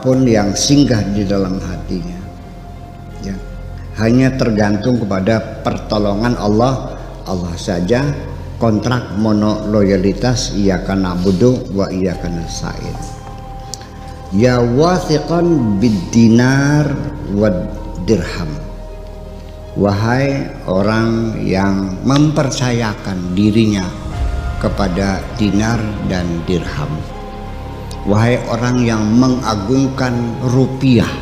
pun yang singgah di dalam hatinya, ya, hanya tergantung kepada pertolongan Allah saja. Kontrak monoloyalitas, iyyaka na'budu wa iyyaka nasta'in. Ya wathiqan bid-dinar wad dirham, wahai orang yang mempercayakan dirinya kepada dinar dan dirham, wahai orang yang mengagungkan rupiah,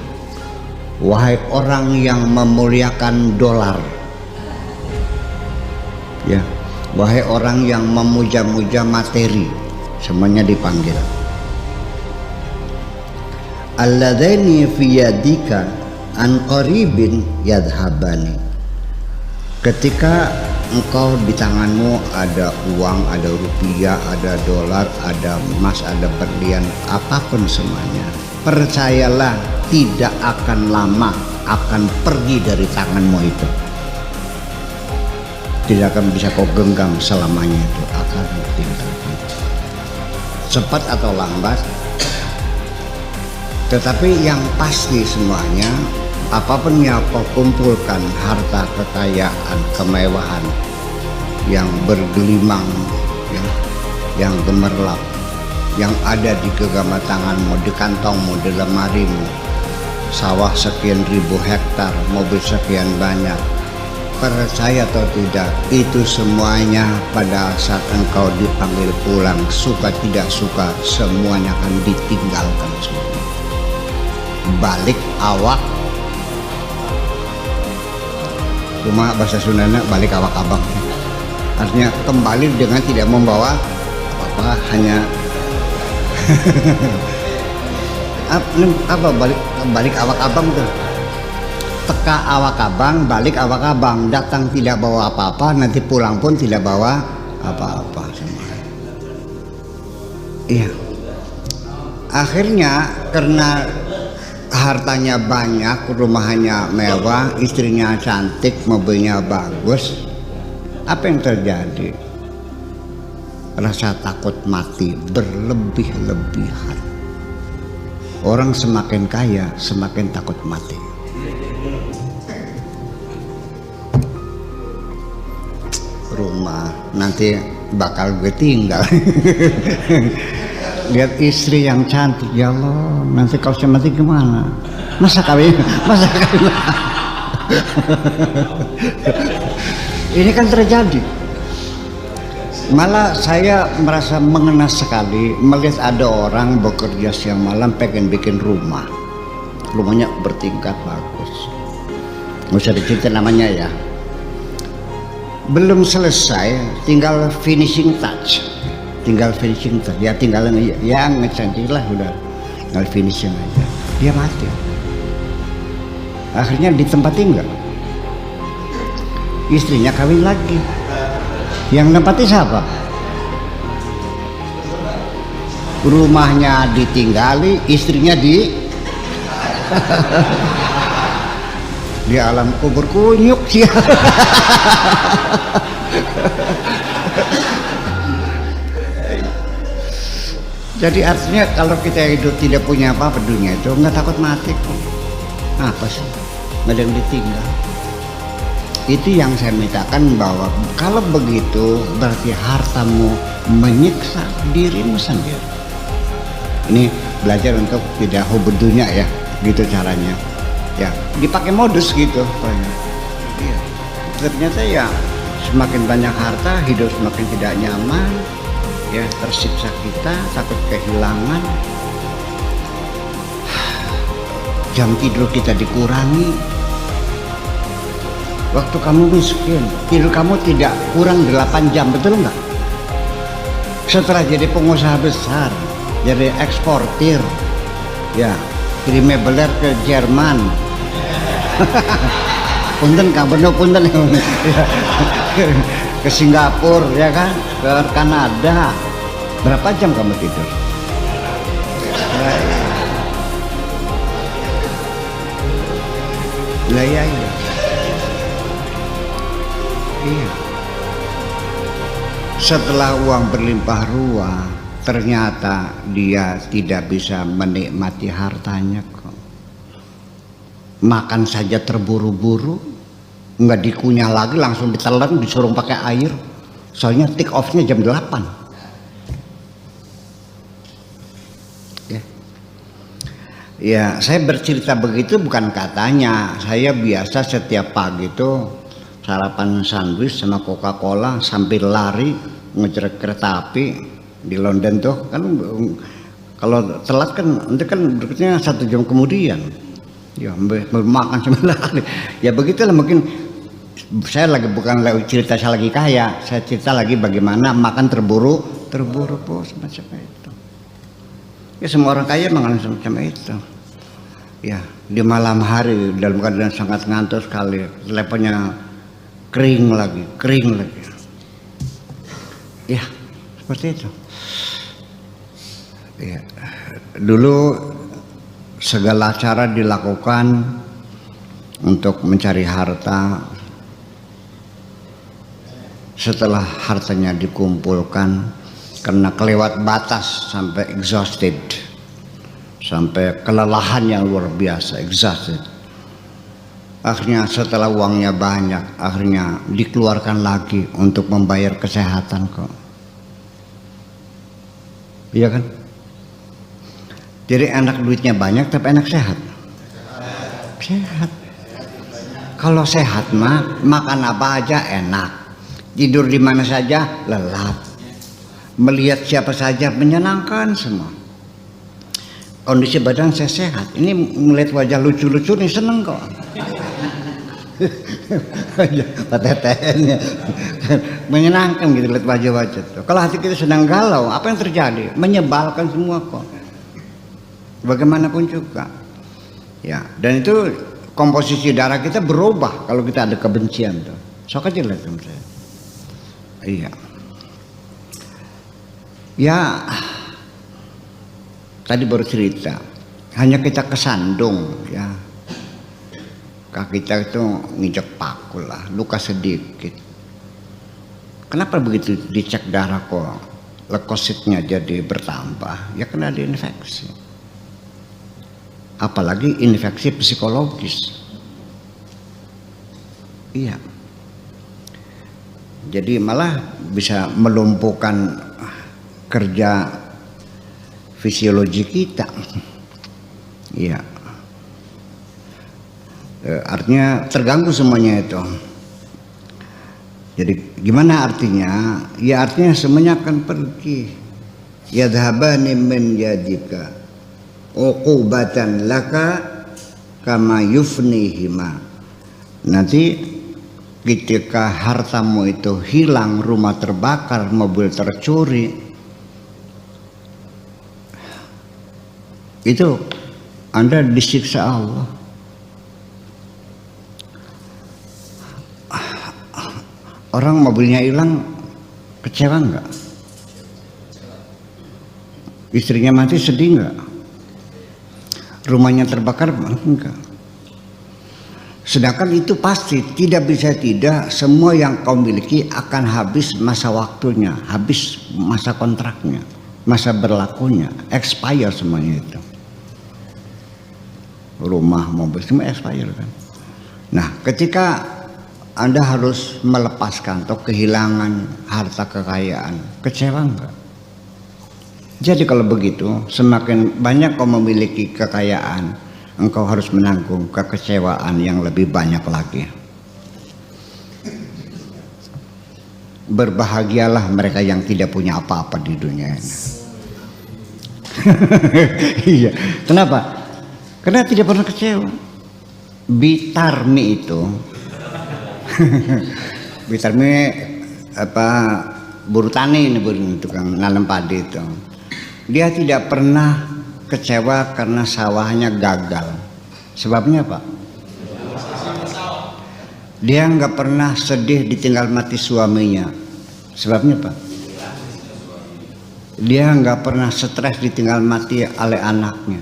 wahai orang yang memuliakan dolar, ya, wahai orang yang memuja-muja materi, semuanya dipanggil. Alladzaini fi yadika an qaribin yadhhabani. Ketika engkau di tanganmu ada uang, ada rupiah, ada dolar, ada emas, ada berlian, apapun semuanya, percayalah tidak akan lama akan pergi dari tanganmu itu. Tidak akan bisa kau genggam selamanya, itu akan tinggal. Cepat atau lambat, tetapi yang pasti semuanya, apapun yang kau kumpulkan, harta, kekayaan, kemewahan yang bergelimang, ya, yang gemerlap, yang ada di genggam tanganmu, di kantongmu, di lemarimu, sawah sekian ribu hektar, mobil sekian banyak, percaya atau tidak, itu semuanya pada saat engkau dipanggil pulang, suka tidak suka, semuanya akan ditinggalkan semua. Balik awak, cuma bahasa Sundanya balik awak abang, artinya kembali dengan tidak membawa apa-apa, hanya apa balik awak abang tuh, teka awak abang, balik awak abang, datang tidak bawa apa-apa, nanti pulang pun tidak bawa apa-apa semua. Iya, akhirnya karena hartanya banyak, rumahnya mewah, istrinya cantik, mobilnya bagus, apa yang terjadi? Rasa takut mati berlebih-lebihan. Orang semakin kaya semakin takut mati. Rumah nanti bakal gue tinggal. Lihat istri yang cantik, ya Allah, nanti kalau saya mati gimana? Masa kawin? Ini kan terjadi. Malah saya merasa mengenal sekali melihat ada orang bekerja siang malam pengen bikin rumah, rumahnya bertingkat bagus, nggak usah diceritain namanya ya, belum selesai, tinggal finishing touch, ya tinggal ya ngecantik lah, udah tinggal finishing aja, dia mati. Akhirnya di tempat tinggal, istrinya kawin lagi, yang nempati siapa? Rumahnya ditinggali, istrinya di di alam kubur kunyuk sih. Jadi artinya kalau kita hidup tidak punya apa-apa dunia itu nggak takut mati kok. Apa sih? Nggak ada yang ditinggal. Itu yang saya mintakan, bahwa kalau begitu berarti hartamu menyiksa dirimu sendiri. Ini belajar untuk tidak hubud dunia ya, gitu caranya. Ya, dipakai modus gitu. Ya, ternyata ya semakin banyak harta, hidup semakin tidak nyaman. Ya, tersiksa kita, takut kehilangan, jam tidur kita dikurangi. Waktu kamu miskin, tidur kamu tidak kurang 8 jam, betul nggak? Setelah jadi pengusaha besar, jadi eksportir, ya, kirim beler ke Jerman, punten kabarnya punten, ke Singapura, ya kan, ke Kanada. Berapa jam kamu tidur? Iya. Setelah uang berlimpah ruah, ternyata dia tidak bisa menikmati hartanya kok. Makan saja terburu-buru, nggak dikunyah lagi, langsung ditelan, disuruh pakai air. Soalnya take off-nya jam 8. Ya, saya bercerita begitu bukan katanya. Saya biasa setiap pagi itu sarapan sandwich sama Coca-Cola sambil lari ngejar kereta api di London tuh kan. Kalau telat kan nanti kan berikutnya 1 jam kemudian. Ya makan sambil lari. Ya begitulah, mungkin saya lagi bukan cerita saya lagi kaya. Saya cerita lagi bagaimana makan terburu semacam itu. Ya semua orang kaya makan semacam itu. Ya di malam hari dalam keadaan sangat ngantuk sekali, teleponnya kering lagi. Ya seperti itu. Ya dulu segala cara dilakukan untuk mencari harta. Setelah hartanya dikumpulkan, karena kelewat batas sampai exhausted, sampai kelelahan yang luar biasa, exhausted. Akhirnya setelah uangnya banyak, akhirnya dikeluarkan lagi untuk membayar kesehatan kok. Iya kan? Jadi enak duitnya banyak tapi enak sehat. Sehat. Kalau sehat mah makan apa aja enak. Tidur di mana saja lelap. Melihat siapa saja menyenangkan semua. Kondisi badan saya sehat. Ini melihat wajah lucu-lucu nih seneng kok. Patetenya menyenangkan gitu lihat wajah-wajah tuh. Kalau hati kita sedang galau, apa yang terjadi? Menyebalkan semua kok. Bagaimanapun juga. Ya, dan itu komposisi darah kita berubah kalau kita ada kebencian tuh. Sok aja lihat sama saya. Iya. Ya, tadi baru cerita, hanya kita kesandung ya, kaki kita itu nginjek paku lah, luka sedikit. Kenapa begitu dicek darah kok leukositnya jadi bertambah? Ya karena ada infeksi, apalagi infeksi psikologis. Iya. Jadi malah bisa melumpuhkan kerja fisiologi kita. Iya. Artinya terganggu semuanya itu. Jadi gimana artinya? Ya artinya semuanya akan pergi. Yadhabani min yadika uqubatan laka kama yufnihima. Nanti ketika hartamu itu hilang, rumah terbakar, mobil tercuri, itu Anda disiksa Allah. Orang mobilnya hilang, kecewa enggak? Istrinya mati sedih enggak? Rumahnya terbakar enggak? Sedangkan itu pasti tidak bisa tidak, semua yang kau miliki akan habis masa waktunya, habis masa kontraknya, masa berlakunya, expire semuanya itu. Rumah, mobil semua expire kan. Nah, ketika Anda harus melepaskan atau kehilangan harta kekayaan, kecewa enggak? Jadi kalau begitu, semakin banyak kau memiliki kekayaan, engkau harus menanggung kekecewaan yang lebih banyak lagi. Berbahagialah mereka yang tidak punya apa-apa di dunia ini. Iya. Kenapa? Karena tidak pernah kecewa. Bitarmi itu, Bitarmi apa, buruh tani ini, tukang nanam padi itu. Dia tidak pernah kecewa karena sawahnya gagal. Sebabnya apa? Dia nggak pernah sedih ditinggal mati suaminya. Sebabnya apa? Dia nggak pernah stres ditinggal mati oleh anaknya.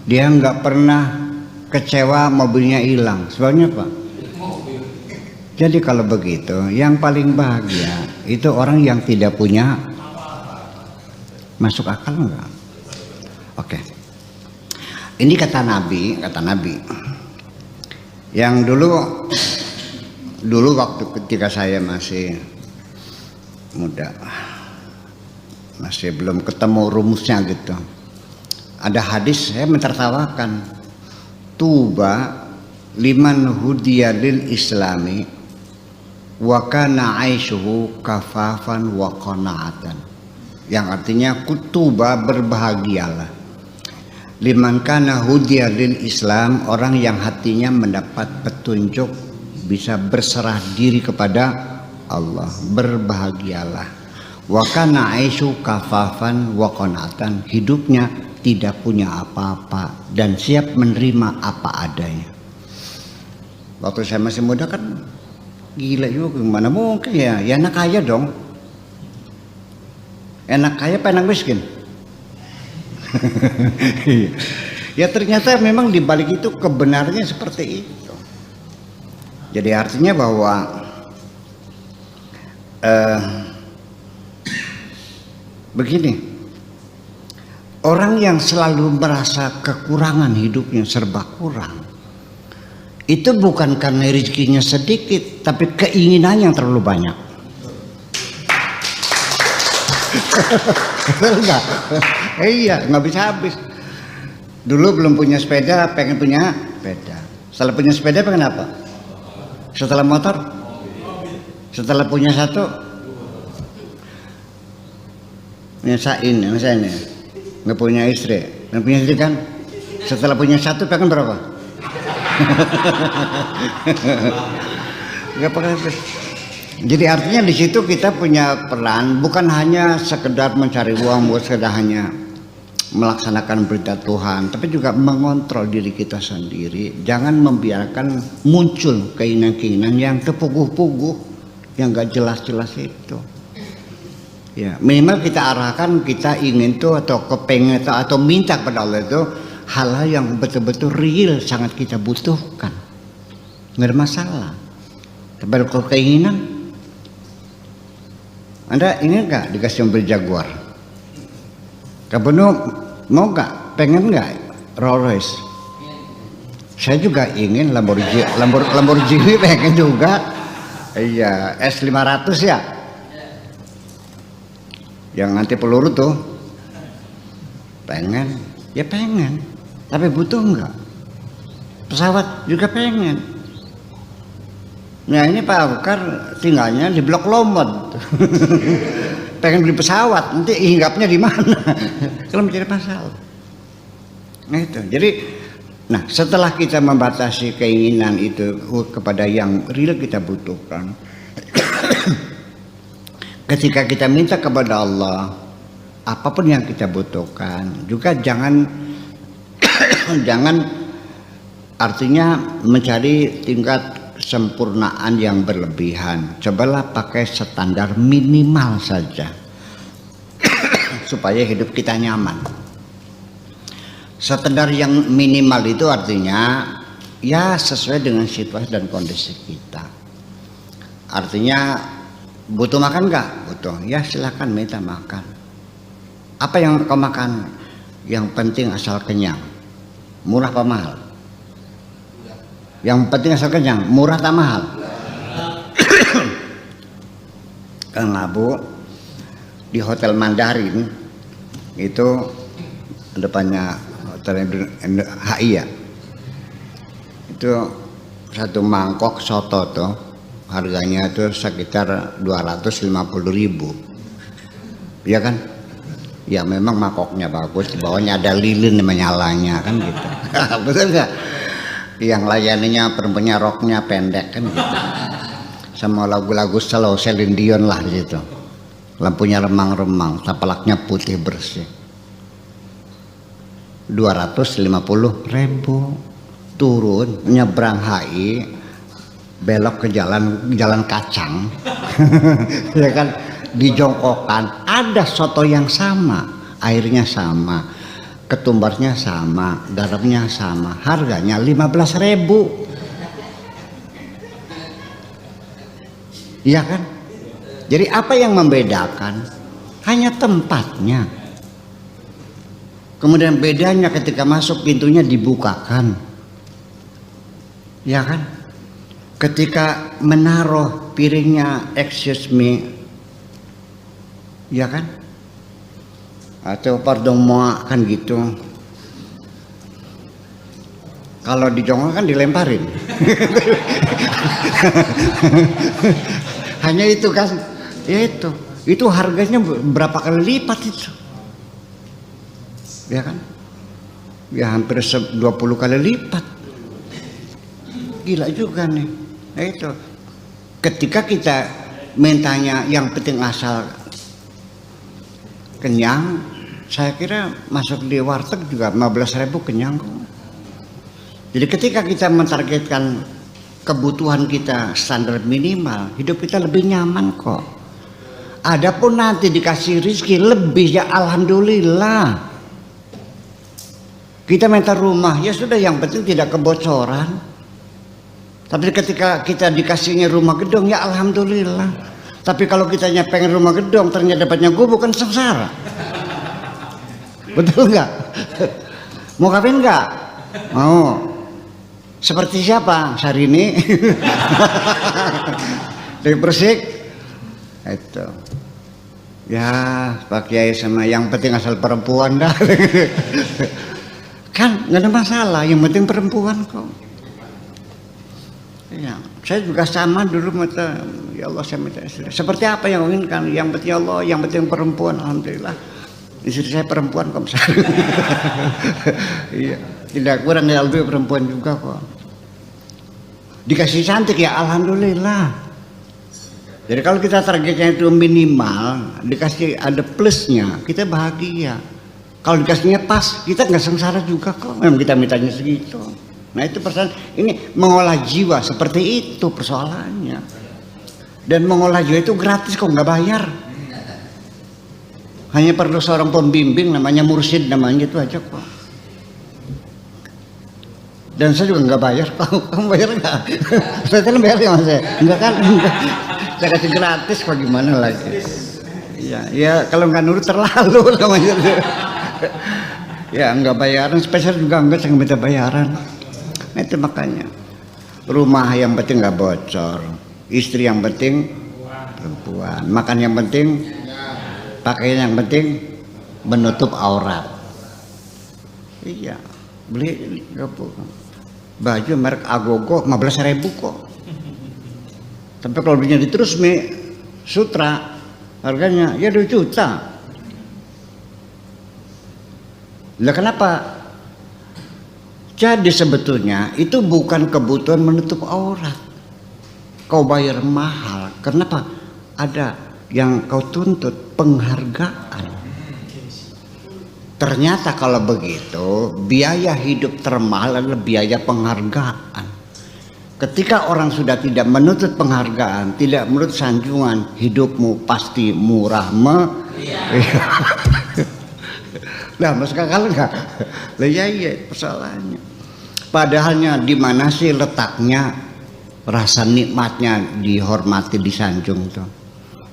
Dia nggak pernah kecewa mobilnya hilang. Sebabnya apa? Jadi kalau begitu, yang paling bahagia itu orang yang tidak punya Masuk akal enggak? Oke. Ini kata Nabi. Yang dulu waktu ketika saya masih muda, masih belum ketemu rumusnya gitu. Ada hadis saya mentertawakan. Tuba liman hudiya lil islami wa kana aishuhu kafafan wa qanaatan. Yang artinya kutuba berbahagialah. Liman kana hudiya lil islam, orang yang hatinya mendapat petunjuk bisa berserah diri kepada Allah, berbahagialah. Wa kana aishu kafafan wa qanaatan, hidupnya tidak punya apa-apa dan siap menerima apa adanya. Waktu saya masih muda kan gila juga, gimana mungkin ya enak kaya dong. Enak kaya apa enak miskin? Ya ternyata memang dibalik itu kebenarannya seperti itu. Jadi artinya bahwa begini, orang yang selalu merasa kekurangan hidupnya serba kurang, itu bukan karena rezekinya sedikit, tapi keinginan yang terlalu banyak. Betul nggak? Iya, nggak bisa habis. Dulu belum punya sepeda, pengen punya sepeda. Setelah punya sepeda pengen apa? Setelah motor? Setelah punya satu? Nyesain, misalnya nggak punya istri, nggak punya istri kan? Setelah punya satu pengen berapa? Nggak pernah habis. Jadi artinya di situ kita punya peran, bukan hanya sekedar mencari uang, bukan sekedar hanya melaksanakan berita Tuhan, tapi juga mengontrol diri kita sendiri. Jangan membiarkan muncul keinginan-keinginan yang kepuguh-puguh, yang gak jelas-jelas itu. Ya, minimal kita arahkan, kita ingin tuh atau kepengen atau minta kepada Allah itu hal-hal yang betul-betul real, sangat kita butuhkan. Nggak ada masalah. Tapi kalau keinginan, Anda ingin nggak dikasih mobil Jaguar? Kamu mau nggak? Pengen nggak Rolls Royce? Saya juga ingin Lamborghini pengen juga. Iya, S500 ya. Yang anti peluru tuh. Pengen, ya pengen. Tapi butuh nggak? Pesawat juga pengen. Nah ini Pak Abukar tinggalnya di Blok Lombok. Pengen beli pesawat, nanti hinggapnya di mana? Kalau mencari masalah. Nah itu. Jadi, nah setelah kita membatasi keinginan itu kepada yang real kita butuhkan, ketika kita minta kepada Allah apapun yang kita butuhkan, juga jangan artinya mencari tingkat sempurnaan yang berlebihan. Cobalah pakai standar minimal saja supaya hidup kita nyaman. Standar yang minimal itu artinya ya sesuai dengan situasi dan kondisi kita. Artinya butuh makan nggak? Butuh, ya silakan minta makan. Apa yang kau makan? Yang penting asal kenyang. Murah apa mahal? Yang penting asal kenyang, murah tak mahal. Kang Abu di Hotel Mandarin itu depannya Hotel HI ya. Itu satu mangkok soto tuh harganya tuh sekitar 250.000. Iya kan? Ya memang mangkoknya bagus, di bawahnya ada lilin menyalanya kan gitu. Betul nggak? Yang layaninya perempuannya roknya pendek kan gitu. Sama lagu-lagu slow Celine Dion lah di situ. Lampunya remang-remang, tapalaknya putih bersih. 250.000 turun nyebrang HI belok ke jalan kacang. Ya kan di Jongkokan ada soto yang sama, airnya sama, ketumbarnya sama, garamnya sama, harganya 15.000. Iya kan? Jadi apa yang membedakan? Hanya tempatnya. Kemudian bedanya ketika masuk pintunya dibukakan, ya kan? Ketika menaruh piringnya, excuse me, ya kan? Atau pardon moi kan gitu. Kalau dijongol kan dilemparin. Hanya itu kan, ya itu harganya berapa kali lipat itu, ya kan? Ya hampir 20 kali lipat. Gila juga nih. Nah itu, ketika kita mintanya yang penting asal kenyang, saya kira masuk di warteg juga 15.000 kenyang kok. Jadi ketika kita mentargetkan kebutuhan kita standar minimal, hidup kita lebih nyaman kok. Adapun nanti dikasih rezeki lebih, ya alhamdulillah. Kita minta rumah, ya sudah, yang penting tidak kebocoran. Tapi ketika kita dikasihnya rumah gedung, ya alhamdulillah. Tapi kalau kitanya pengen rumah gedung ternyata dapatnya gubuk, kan sengsara. Betul nggak? Mau kawin nggak? Mau. Seperti siapa? Syahrini dari Persik itu. Ya Pak Kiai sama yang penting asal perempuan dah. Kan nggak ada masalah, yang penting perempuan kok. Ya, saya juga sama dulu minta, ya Allah saya minta istri. Seperti apa yang inginkan? Yang penting Allah, yang penting perempuan. Alhamdulillah istri saya perempuan kok. Iya, tidak kurang ya, lebih perempuan juga kok. Dikasih cantik ya alhamdulillah. Jadi kalau kita targetnya itu minimal, dikasih ada plusnya, kita bahagia. Kalau dikasihnya pas, kita nggak sengsara juga kok. Memang kita mintanya segitu. Nah itu persoalan, ini mengolah jiwa, seperti itu persoalannya. Dan mengolah jiwa itu gratis kok, nggak bayar. Hanya perlu seorang pembimbing, namanya mursyid, namanya itu aja kok. Dan saya juga nggak bayar. Kamu bayar nggak? Saya kan bayar ya mas, enggak kan? Enggak. Saya kasih gratis kok, gimana lagi? Ya kalau nggak nurut terlalu namanya. Ya nggak bayaran, spesial juga enggak, saya nggak minta bayaran. Nah itu makanya rumah yang penting nggak bocor, istri yang penting perempuan, makan yang penting, pakaian yang penting menutup aurat. Iya, beli baju merek Agogo 15.000 kok. Tapi kalau belinya di Trusmi Sutra harganya ya 2 juta. Lah kenapa? Jadi sebetulnya itu bukan kebutuhan menutup aurat. Kau bayar mahal, kenapa? Ada yang kau tuntut penghargaan. Ternyata kalau begitu, biaya hidup termahal adalah biaya penghargaan. Ketika orang sudah tidak menuntut penghargaan, tidak menuntut sanjungan, hidupmu pasti murah Nah, masuk akal enggak? Lah iya persoalannya. Padahalnya di mana sih letaknya rasa nikmatnya dihormati, disanjung tuh?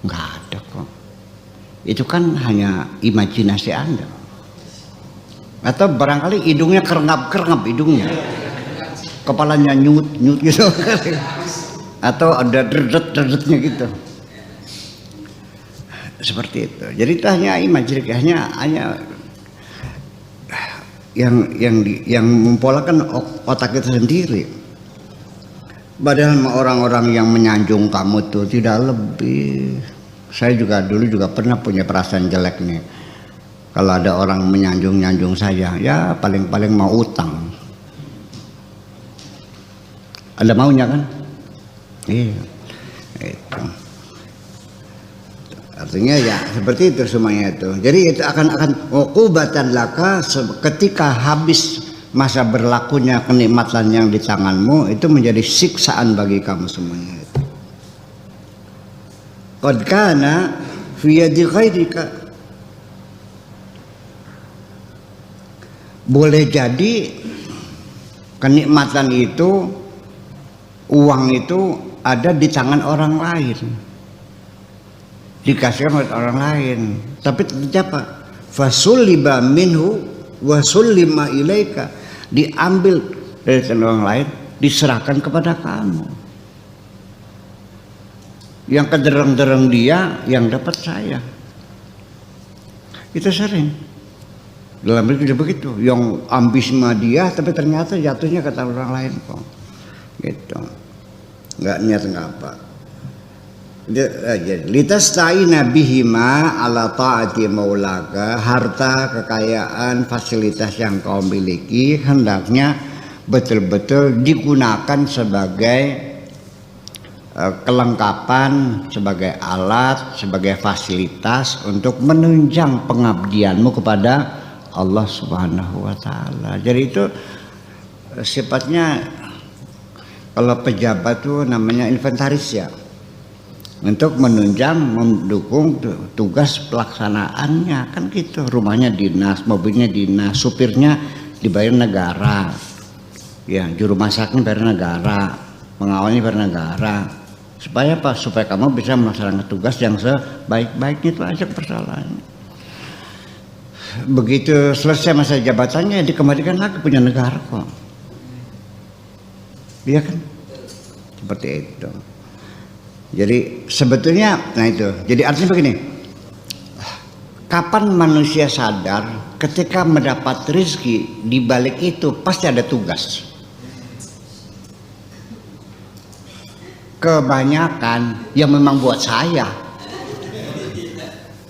Enggak ada kok. Itu kan hanya imajinasi Anda. Atau barangkali hidungnya kerengap hidungnya. Kepalanya nyut gitu. Atau ada dedet-dedetnya gitu. Seperti itu. Jadi itu hanya imajinasi, hanya yang mempolakan otak kita sendiri. Padahal orang-orang yang menyanjung kamu tuh tidak lebih. Saya juga dulu pernah punya perasaan jelek nih. Kalau ada orang menyanjung saya, ya paling-paling mau utang. Ada maunya kan? Iya. Itu. Artinya ya seperti itu semuanya itu. Jadi itu akan uqubatan laka, ketika habis masa berlakunya kenikmatan yang di tanganmu, itu menjadi siksaan bagi kamu semuanya itu. Qad kana fi yadi ghairika. Boleh jadi kenikmatan itu, uang itu ada di tangan orang lain, dikasihkan oleh orang lain, tapi siapa? Fasuliba minhu wa sullima ilaika, diambil dari tangan orang lain, diserahkan kepada kamu. Yang kedereng-dereng dia, yang dapat saya. Itu sering dalam hidup begitu, yang ambis sama dia tapi ternyata jatuhnya ke tangan orang lain kok, gitu, nggak niat nggak apa. Litasta'ina bihima ala ta'ati maulaka, harta, kekayaan, fasilitas yang kau miliki hendaknya betul-betul digunakan sebagai kelengkapan, sebagai alat, sebagai fasilitas untuk menunjang pengabdianmu kepada Allah Subhanahu wa Ta'ala. Jadi itu sifatnya, kalau pejabat itu namanya inventaris ya, untuk menunjang, mendukung tugas pelaksanaannya, kan gitu. Rumahnya dinas, mobilnya dinas, supirnya dibayar negara, ya, juru masaknya bayar negara, pengawalnya bayar negara. Supaya apa? Supaya kamu bisa melaksanakan tugas yang sebaik-baiknya, itu aja persoalannya. Begitu selesai masa jabatannya dikembalikan lagi punya negara kok. Iya kan? Seperti itu. Jadi sebetulnya, nah itu. Jadi artinya begini. Kapan manusia sadar ketika mendapat rezeki, di balik itu pasti ada tugas. Kebanyakan yang memang buat saya.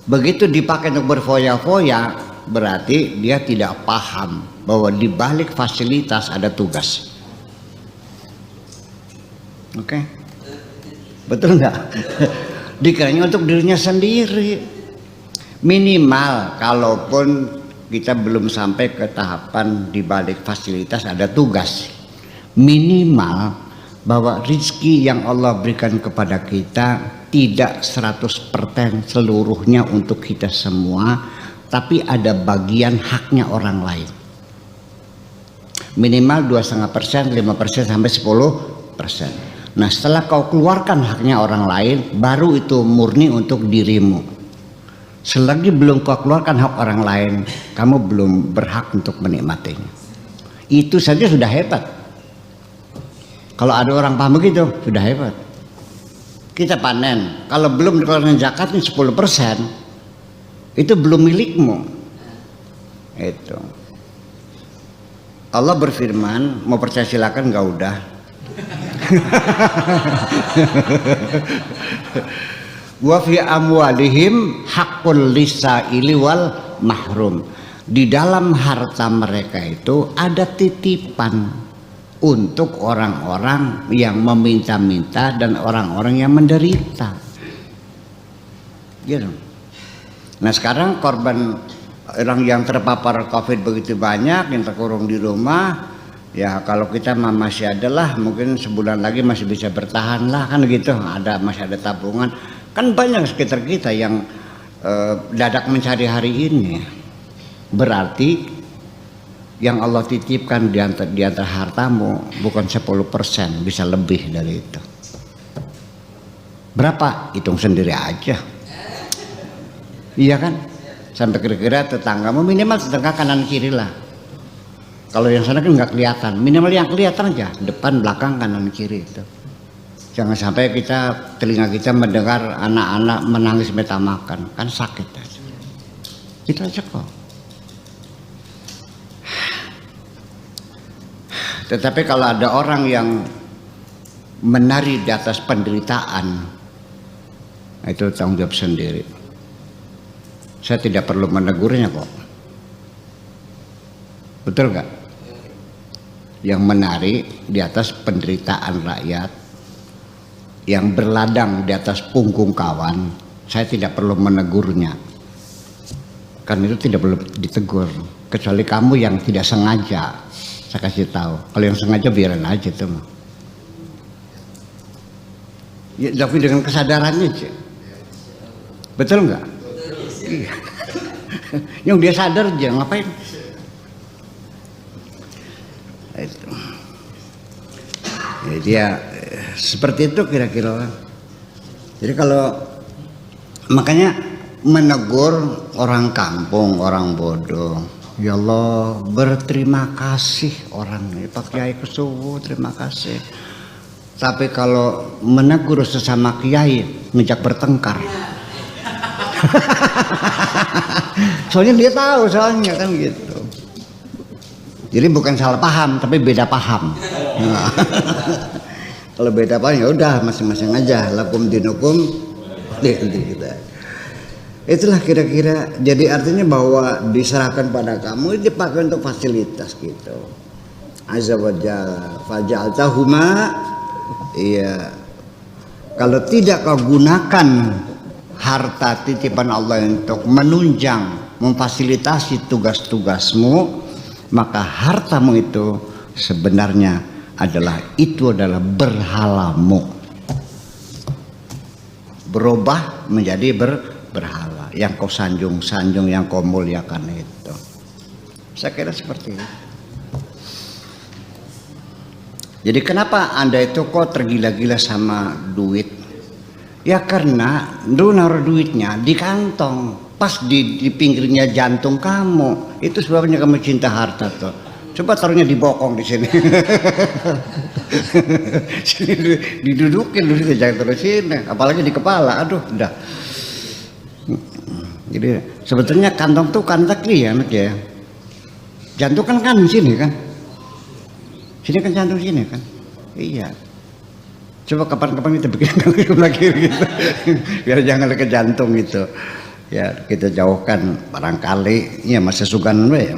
Begitu dipakai untuk berfoya-foya, berarti dia tidak paham bahwa di balik fasilitas ada tugas. Oke? Betul nggak? Dikiranya untuk dirinya sendiri. Minimal kalaupun kita belum sampai ke tahapan di balik fasilitas ada tugas. Minimal bahwa rezeki yang Allah berikan kepada kita tidak 100% seluruhnya untuk kita semua, tapi ada bagian haknya orang lain. Minimal 2,5%, 5% sampai 10%. Nah, setelah kau keluarkan haknya orang lain, baru itu murni untuk dirimu. Selagi belum kau keluarkan hak orang lain, kamu belum berhak untuk menikmatinya. Itu saja sudah hebat. Kalau ada orang paham begitu, sudah hebat. Kita panen, kalau belum dikeluarkan zakatnya 10%, itu belum milikmu. Itu. Allah berfirman, mau percaya silakan, nggak udah. Wa fi amwalihim haqqul lisaili wal mahrum. Di dalam harta mereka itu ada titipan untuk orang-orang yang meminta-minta dan orang-orang yang menderita. Gitu. Nah, sekarang korban orang yang terpapar COVID begitu banyak, yang terkurung di rumah, ya kalau kita masih ada lah, mungkin sebulan lagi masih bisa bertahan lah, kan gitu. Masih ada tabungan. Kan banyak sekitar kita yang dadak mencari hari ini. Berarti yang Allah titipkan di antara hartamu bukan 10%, bisa lebih dari itu. Berapa? Hitung sendiri aja. Iya kan? Sampai kira-kira tetanggamu, minimal tetangga kanan kiri lah. Kalau yang sana kan nggak kelihatan, minimal yang kelihatan aja, depan, belakang, kanan kiri itu. Jangan sampai telinga kita mendengar anak-anak menangis minta makan, kan sakit aja. Itu aja kok. Tetapi kalau ada orang yang menari di atas penderitaan, itu tanggung jawab sendiri. Saya tidak perlu menegurnya kok. Betul nggak? Yang menari di atas penderitaan rakyat, yang berladang di atas punggung kawan, saya tidak perlu menegurnya. Karena itu tidak perlu ditegur. Kecuali kamu yang tidak sengaja. Saya kasih tahu, kalau yang sengaja biarin aja tuh. Ya, tapi dengan kesadarannya aja. Betul nggak? Iya. Yang dia sadar aja, ngapain? Itu. Jadi ya seperti itu kira-kira. Jadi kalau makanya menegur orang kampung, orang bodoh, Ya Allah, berterima kasih orang ini. Pak Kiai Kusuwu, terima kasih. Tapi kalau menegur sesama kiai, ngejak bertengkar. Soalnya dia tahu soalnya kan gitu. Jadi bukan salah paham, tapi beda paham. Nah. Kalau beda paham ya udah masing-masing aja. Lakum dinukum kita. Itulah kira-kira. Jadi artinya bahwa diserahkan pada kamu, dipakai untuk fasilitas gitu. Azza wa jalla faja'altahuma, iya. Kalau tidak kau gunakan harta titipan Allah untuk menunjang, memfasilitasi tugas-tugasmu, maka hartamu itu sebenarnya adalah berhalamu. Berubah menjadi berhala yang kau sanjung-sanjung, yang kau muliakan itu. Saya kira seperti itu. Jadi kenapa Anda itu kok tergila-gila sama duit? Ya karena lu naruh duitnya di kantong, pas di pinggirnya jantung kamu. Itu sebabnya kamu cinta harta tuh. Coba taruhnya di bokong di sini. Sini didudukin dulu, jangan terus sini. Apalagi di kepala, aduh, udah. Jadi sebetulnya kantong tuh kan takli ya, anak ya. Jantung kan di sini kan. Sini kan jantung sini kan. Iya. Coba kapan-kapan kita bikin lagi gitu. Biar jangan ke jantung gitu. Ya kita jauhkan barangkali ya masa sugan ya.